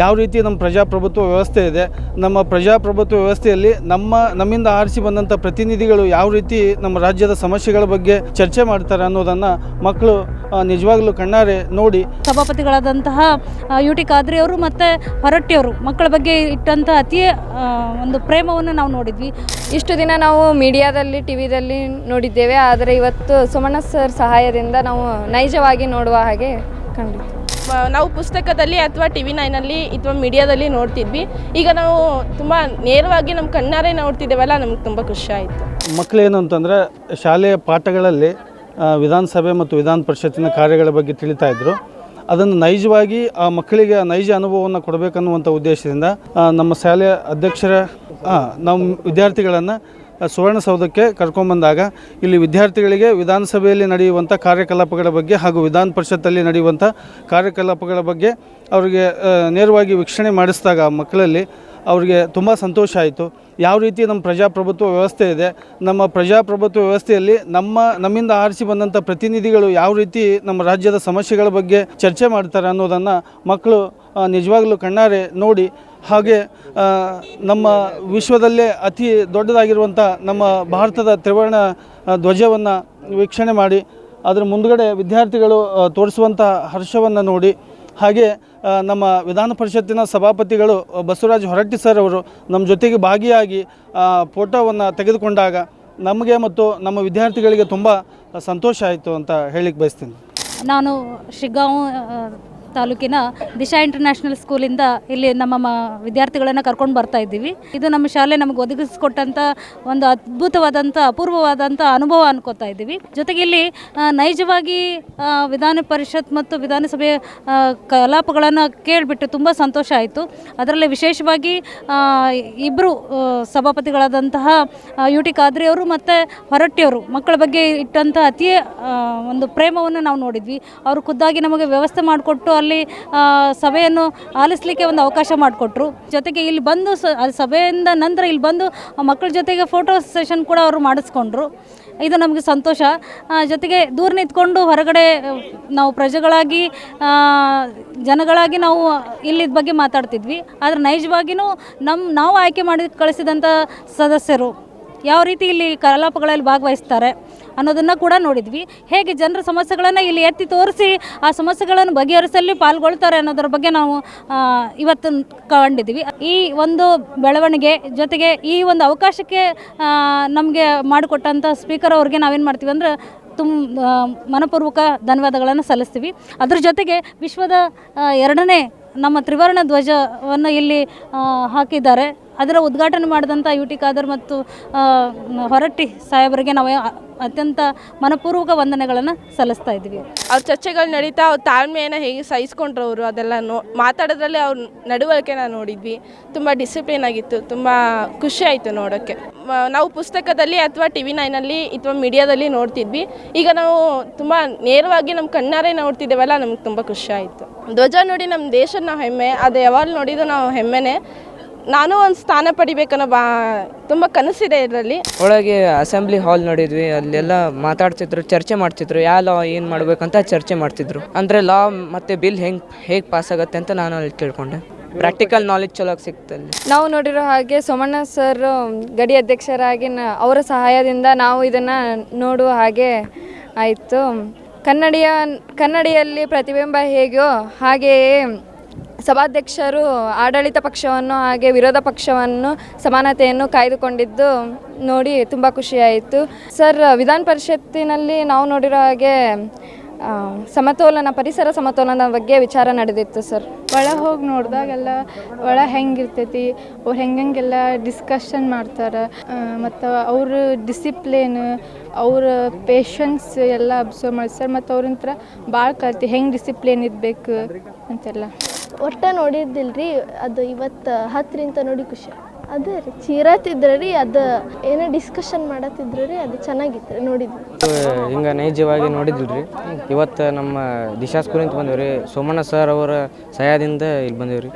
ಯಾವ ರೀತಿ ನಮ್ಮ ಪ್ರಜಾಪ್ರಭುತ್ವ ವ್ಯವಸ್ಥೆ ಇದೆ, ನಮ್ಮ ಪ್ರಜಾಪ್ರಭುತ್ವ ವ್ಯವಸ್ಥೆಯಲ್ಲಿ ನಮ್ಮಿಂದ ಆರಿಸಿ ಬಂದಂಥ ಪ್ರತಿನಿಧಿಗಳು ಯಾವ ರೀತಿ ನಮ್ಮ ರಾಜ್ಯದ ಸಮಸ್ಯೆಗಳ ಬಗ್ಗೆ ಚರ್ಚೆ ಮಾಡ್ತಾರೆ ಅನ್ನೋದನ್ನು ಮಕ್ಕಳು ನಿಜವಾಗ್ಲೂ ಕಣ್ಣಾರೆ ನೋಡಿ. ಸಭಾಪತಿಗಳಾದಂತಹ UT ಖಾದ್ರಿ ಅವರು ಮತ್ತು ಹೊರಟ್ಟಿಯವರು ಮಕ್ಕಳ ಬಗ್ಗೆ ಇಟ್ಟಂಥ ಅತಿ ಒಂದು ಪ್ರೇಮವನ್ನು ನಾವು ನೋಡಿದ್ವಿ. ಇಷ್ಟು ದಿನ ನಾವು ಮೀಡಿಯಾದಲ್ಲಿ ಟಿವಿದಲ್ಲಿ ನೋಡಿದ್ದೇವೆ, ಆದರೆ ಇವತ್ತು ಸುಮಣ್ಣ ಸರ್ ಸಹಾಯದಿಂದ ನಾವು ನೈಜವಾಗಿ ನೋಡುವ ಹಾಗೆ ಕಂಡಿತ್ತು. ನಾವು ಪುಸ್ತಕದಲ್ಲಿ ಅಥವಾ TV9 ಅಥವಾ ಮೀಡಿಯಾದಲ್ಲಿ ನೋಡ್ತಿದ್ವಿ, ಈಗ ನಾವು ತುಂಬ ನೇರವಾಗಿ ನಮ್ಮ ಕಣ್ಣಾರೆ ನೋಡ್ತಿದ್ದೇವಲ್ಲ, ನಮ್ಗೆ ತುಂಬ ಖುಷಿ ಆಯಿತು. ಮಕ್ಕಳೇನು ಅಂತಂದರೆ ಶಾಲೆಯ ಪಾಠಗಳಲ್ಲಿ ವಿಧಾನಸಭೆ ಮತ್ತು ವಿಧಾನ ಪರಿಷತ್ತಿನ ಕಾರ್ಯಗಳ ಬಗ್ಗೆ ತಿಳಿತಾ ಇದ್ದರು. ಅದನ್ನು ನೈಜವಾಗಿ ಆ ಮಕ್ಕಳಿಗೆ ನೈಜ ಅನುಭವವನ್ನು ಕೊಡಬೇಕನ್ನುವಂಥ ಉದ್ದೇಶದಿಂದ ನಮ್ಮ ಶಾಲೆಯ ಅಧ್ಯಕ್ಷರ ನಮ್ಮ ವಿದ್ಯಾರ್ಥಿಗಳನ್ನು ಸುವರ್ಣಸೌಧಕ್ಕೆ ಕರ್ಕೊಂಬಂದಾಗ ಇಲ್ಲಿ ವಿದ್ಯಾರ್ಥಿಗಳಿಗೆ ವಿಧಾನಸಭೆಯಲ್ಲಿ ನಡೆಯುವಂಥ ಕಾರ್ಯಕಲಾಪಗಳ ಬಗ್ಗೆ ಹಾಗೂ ವಿಧಾನ ಪರಿಷತ್ತಲ್ಲಿ ನಡೆಯುವಂಥ ಕಾರ್ಯಕಲಾಪಗಳ ಬಗ್ಗೆ ಅವರಿಗೆ ನೇರವಾಗಿ ವೀಕ್ಷಣೆ ಮಾಡಿಸಿದಾಗ ಮಕ್ಕಳಲ್ಲಿ ಅವರಿಗೆ ತುಂಬ ಸಂತೋಷ ಆಯಿತು. ಯಾವ ರೀತಿ ನಮ್ಮ ಪ್ರಜಾಪ್ರಭುತ್ವ ವ್ಯವಸ್ಥೆ ಇದೆ, ನಮ್ಮ ಪ್ರಜಾಪ್ರಭುತ್ವ ವ್ಯವಸ್ಥೆಯಲ್ಲಿ ನಮ್ಮಿಂದ ಆರಿಸಿ ಬಂದಂಥ ಪ್ರತಿನಿಧಿಗಳು ಯಾವ ರೀತಿ ನಮ್ಮ ರಾಜ್ಯದ ಸಮಸ್ಯೆಗಳ ಬಗ್ಗೆ ಚರ್ಚೆ ಮಾಡ್ತಾರೆ ಅನ್ನೋದನ್ನು ಮಕ್ಕಳು ನಿಜವಾಗ್ಲೂ ಕಣ್ಣಾರೆ ನೋಡಿ. ಹಾಗೆ ನಮ್ಮ ವಿಶ್ವದಲ್ಲೇ ಅತಿ ದೊಡ್ಡದಾಗಿರುವಂಥ ನಮ್ಮ ಭಾರತದ ತ್ರಿವರ್ಣ ಧ್ವಜವನ್ನು ವೀಕ್ಷಣೆ ಮಾಡಿ ಅದರ ಮುಂದುಗಡೆ ವಿದ್ಯಾರ್ಥಿಗಳು ತೋರಿಸುವಂಥ ಹರ್ಷವನ್ನು ನೋಡಿ, ಹಾಗೆ ನಮ್ಮ ವಿಧಾನ ಪರಿಷತ್ತಿನ ಸಭಾಪತಿಗಳು ಬಸವರಾಜ ಹೊರಟ್ಟಿ ಸರ್ ಅವರು ನಮ್ಮ ಜೊತೆಗೆ ಭಾಗಿಯಾಗಿ ಫೋಟೋವನ್ನು ತೆಗೆದುಕೊಂಡಾಗ ನಮಗೆ ಮತ್ತು ನಮ್ಮ ವಿದ್ಯಾರ್ಥಿಗಳಿಗೆ ತುಂಬ ಸಂತೋಷ ಆಯಿತು ಅಂತ ಹೇಳಿಕ್ಕೆ ಬಯಸ್ತೀನಿ. ನಾನು ಶಿಗ್ಗಾಂವ್ ತಾಲೂಕಿನ ದಿಶಾ ಇಂಟರ್ನ್ಯಾಷನಲ್ ಸ್ಕೂಲಿಂದ ಇಲ್ಲಿ ನಮ್ಮ ವಿದ್ಯಾರ್ಥಿಗಳನ್ನು ಕರ್ಕೊಂಡು ಬರ್ತಾ ಇದ್ದೀವಿ. ಇದು ನಮ್ಮ ಶಾಲೆ ನಮಗೆ ಒದಗಿಸಿಕೊಟ್ಟಂಥ ಒಂದು ಅದ್ಭುತವಾದಂಥ ಅಪೂರ್ವವಾದಂಥ ಅನುಭವ ಅನ್ಕೋತಾ ಇದ್ದೀವಿ. ಜೊತೆಗೆ ಇಲ್ಲಿ ನೈಜವಾಗಿ ವಿಧಾನ ಪರಿಷತ್ ಮತ್ತು ವಿಧಾನಸಭೆ ಕಲಾಪಗಳನ್ನು ಕೇಳಿಬಿಟ್ಟು ತುಂಬ ಸಂತೋಷ ಆಯಿತು. ಅದರಲ್ಲಿ ವಿಶೇಷವಾಗಿ ಇಬ್ಬರು ಸಭಾಪತಿಗಳಾದಂತಹ UT ಖಾದ್ರಿ ಅವರು ಮತ್ತು ಹೊರಟ್ಟಿಯವರು ಮಕ್ಕಳ ಬಗ್ಗೆ ಇಟ್ಟಂಥ ಅತಿ ಒಂದು ಪ್ರೇಮವನ್ನು ನಾವು ನೋಡಿದ್ವಿ. ಅವರು ಖುದ್ದಾಗಿ ನಮಗೆ ವ್ಯವಸ್ಥೆ ಮಾಡಿಕೊಟ್ಟು ಅಲ್ಲಿ ಸಭೆಯನ್ನು ಆಲಿಸಲಿಕ್ಕೆ ಒಂದು ಅವಕಾಶ ಮಾಡಿಕೊಟ್ರು. ಜೊತೆಗೆ ಇಲ್ಲಿ ಬಂದು ಸಭೆಯಿಂದ ನಂತರ ಇಲ್ಲಿ ಬಂದು ಮಕ್ಕಳ ಜೊತೆಗೆ ಫೋಟೋ ಸೆಷನ್ ಕೂಡ ಅವರು ಮಾಡಿಸ್ಕೊಂಡ್ರು. ಇದು ನಮಗೆ ಸಂತೋಷ. ಜೊತೆಗೆ ದೂರ ನಿಂತ್ಕೊಂಡು ಹೊರಗಡೆ ನಾವು ಪ್ರಜೆಗಳಾಗಿ ಜನಗಳಾಗಿ ನಾವು ಇಲ್ಲಿದ ಬಗ್ಗೆ ಮಾತಾಡ್ತಿದ್ವಿ, ಆದರೆ ನೈಜವಾಗಿಯೂ ನಾವು ಆಯ್ಕೆ ಮಾಡಿ ಕಳಿಸಿದಂಥ ಸದಸ್ಯರು ಯಾವ ರೀತಿ ಇಲ್ಲಿ ಕಲಾಪಗಳಲ್ಲಿ ಭಾಗವಹಿಸ್ತಾರೆ ಅನ್ನೋದನ್ನು ಕೂಡ ನೋಡಿದ್ವಿ. ಹೇಗೆ ಜನರ ಸಮಸ್ಯೆಗಳನ್ನು ಇಲ್ಲಿ ಎತ್ತಿ ತೋರಿಸಿ ಆ ಸಮಸ್ಯೆಗಳನ್ನು ಬಗೆಹರಿಸಲು ಪಾಲ್ಗೊಳ್ತಾರೆ ಅನ್ನೋದ್ರ ಬಗ್ಗೆ ನಾವು ಇವತ್ತು ಕಂಡಿದ್ವಿ. ಈ ಒಂದು ಬೆಳವಣಿಗೆ ಜೊತೆಗೆ ಈ ಒಂದು ಅವಕಾಶಕ್ಕೆ ನಮಗೆ ಮಾಡಿಕೊಟ್ಟಂಥ ಸ್ಪೀಕರ್ ಅವ್ರಿಗೆ ನಾವೇನು ಮಾಡ್ತೀವಿ ಅಂದರೆ ಮನಪೂರ್ವಕ ಧನ್ಯವಾದಗಳನ್ನು ಸಲ್ಲಿಸ್ತೀವಿ. ಅದ್ರ ಜೊತೆಗೆ ವಿಶ್ವದ 2ನೇ ನಮ್ಮ ತ್ರಿವರ್ಣ ಧ್ವಜವನ್ನು ಇಲ್ಲಿ ಹಾಕಿದ್ದಾರೆ. ಅದರ ಉದ್ಘಾಟನೆ ಮಾಡಿದಂಥ UT ಖಾದರ್ ಮತ್ತು ಹೊರಟ್ಟಿ ಸಾಹೇಬರಿಗೆ ನಾವು ಅತ್ಯಂತ ಮನಪೂರ್ವಕ ವಂದನೆಗಳನ್ನು ಸಲ್ಲಿಸ್ತಾ ಇದ್ದೀವಿ. ಅವ್ರ ಚರ್ಚೆಗಳು ನಡೀತಾ ಅವ್ರ ತಾಳ್ಮೆಯನ್ನು ಹೇಗೆ ಸಹಿಸ್ಕೊಂಡ್ರು ಅವರು, ಅದೆಲ್ಲ ಮಾತಾಡೋದ್ರಲ್ಲಿ ಅವ್ರ ನಡವಳಿಕೆ ನಾವು ನೋಡಿದ್ವಿ. ತುಂಬ ಡಿಸಿಪ್ಲಿನ್ ಆಗಿತ್ತು, ತುಂಬ ಖುಷಿ ಆಯಿತು ನೋಡೋಕ್ಕೆ. ನಾವು ಪುಸ್ತಕದಲ್ಲಿ ಅಥವಾ TV9 ಅಥವಾ ಮೀಡಿಯಾದಲ್ಲಿ ನೋಡ್ತಿದ್ವಿ, ಈಗ ನಾವು ತುಂಬ ನೇರವಾಗಿ ನಮ್ಮ ಕಣ್ಣಾರೆ ನೋಡ್ತಿದ್ದೇವಲ್ಲ, ನಮ್ಗೆ ತುಂಬ ಖುಷಿ ಆಯಿತು. ಧ್ವಜ ನೋಡಿ ನಮ್ಮ ದೇಶದ ನಾವು ಹೆಮ್ಮೆ, ಅದು ಯಾವಾಗ ನೋಡಿದ್ದು ನಾವು ಹೆಮ್ಮೆನೇ. ನಾನು ಒಂದು ಸ್ಥಾನ ಪಡಿಬೇಕನ್ನೋ ತುಂಬ ಕನಸಿದೆ ಇದರಲ್ಲಿ. ಒಳಗೆ ಅಸೆಂಬ್ಲಿ ಹಾಲ್ ನೋಡಿದ್ವಿ, ಅಲ್ಲೆಲ್ಲ ಮಾತಾಡ್ತಿದ್ರು, ಚರ್ಚೆ ಮಾಡ್ತಿದ್ರು, ಯಾವ ಲಾ ಏನು ಮಾಡ್ಬೇಕಂತ ಚರ್ಚೆ ಮಾಡ್ತಿದ್ರು. ಅಂದರೆ ಲಾ ಮತ್ತು ಬಿಲ್ ಹೇಗೆ ಪಾಸ್ ಆಗುತ್ತೆ ಅಂತ ನಾನು ಅಲ್ಲಿ ತಿಳ್ಕೊಂಡೆ. ಪ್ರಾಕ್ಟಿಕಲ್ ನಾಲೆಜ್ ಚಲೋ ಸಿಗ್ತಲ್ಲಿ. ನಾವು ನೋಡಿರೋ ಹಾಗೆ ಸೋಮಣ್ಣ ಸರ್ ಗಡಿ ಅಧ್ಯಕ್ಷರಾಗಿ ಅವರ ಸಹಾಯದಿಂದ ನಾವು ಇದನ್ನು ನೋಡುವ ಹಾಗೆ ಆಯಿತು. ಕನ್ನಡಿಯಲ್ಲಿ ಪ್ರತಿಬಿಂಬ ಹೇಗೋ ಹಾಗೆಯೇ ಸಭಾಧ್ಯಕ್ಷರು ಆಡಳಿತ ಪಕ್ಷವನ್ನು ಹಾಗೆ ವಿರೋಧ ಪಕ್ಷವನ್ನು ಸಮಾನತೆಯನ್ನು ಕಾಯ್ದುಕೊಂಡಿದ್ದು ನೋಡಿ ತುಂಬ ಖುಷಿಯಾಯಿತು. ಸರ್ ವಿಧಾನ ಪರಿಷತ್ತಿನಲ್ಲಿ ನಾವು ನೋಡಿರೋ ಹಾಗೆ ಪರಿಸರ ಸಮತೋಲನ ಬಗ್ಗೆ ವಿಚಾರ ನಡೆದಿತ್ತು ಸರ್. ಒಳಗೆ ಹೋಗಿ ನೋಡಿದಾಗೆಲ್ಲ ಒಳಗೆ ಹೆಂಗಿರ್ತೈತಿ, ಅವ್ರು ಹೆಂಗೆಲ್ಲ ಡಿಸ್ಕಷನ್ ಮಾಡ್ತಾರೆ, ಮತ್ತು ಅವ್ರ ಡಿಸಿಪ್ಲಿನ್, ಅವ್ರ ಪೇಷನ್ಸ್ ಎಲ್ಲ ಅಬ್ಸರ್ವ್ ಮಾಡಿ ಸರ್. ಮತ್ತು ಅವ್ರಂತ್ರ ಭಾಳ ಕಲ್ತಿ ಹೆಂಗೆ ಡಿಸಿಪ್ಲಿನ್ ಇರಬೇಕು ಅಂತೆಲ್ಲ ಒಟ್ಟು ನೋಡಿದ್ದಿಲ್ರಿ. ಅದು ಇವತ್ತು ಹತ್ತರಿಂದ ನೋಡಿ ಖುಷಿ. ಅದೇ ರೀ ಚೀರತ್ತಿದ್ರೆ ರೀ, ಅದು ಏನೋ ಡಿಸ್ಕಷನ್ ಮಾಡತ್ತಿದ್ರು ರೀ, ಅದು ಚೆನ್ನಾಗಿತ್ತು ನೋಡಿದ್ವಿ. ಹಿಂಗೆ ನೈಜವಾಗಿ ನೋಡಿದ್ವಿ. ಇವತ್ತು ನಮ್ಮ ದಿಶಾ ಸ್ಕೂಲಿಂದ ಬಂದೇವ್ರಿ. ಸೋಮಣ್ಣ ಸರ್ ಅವರ ಸಹಾಯದಿಂದ ಇಲ್ಲಿ ಬಂದೇವ್ರಿ.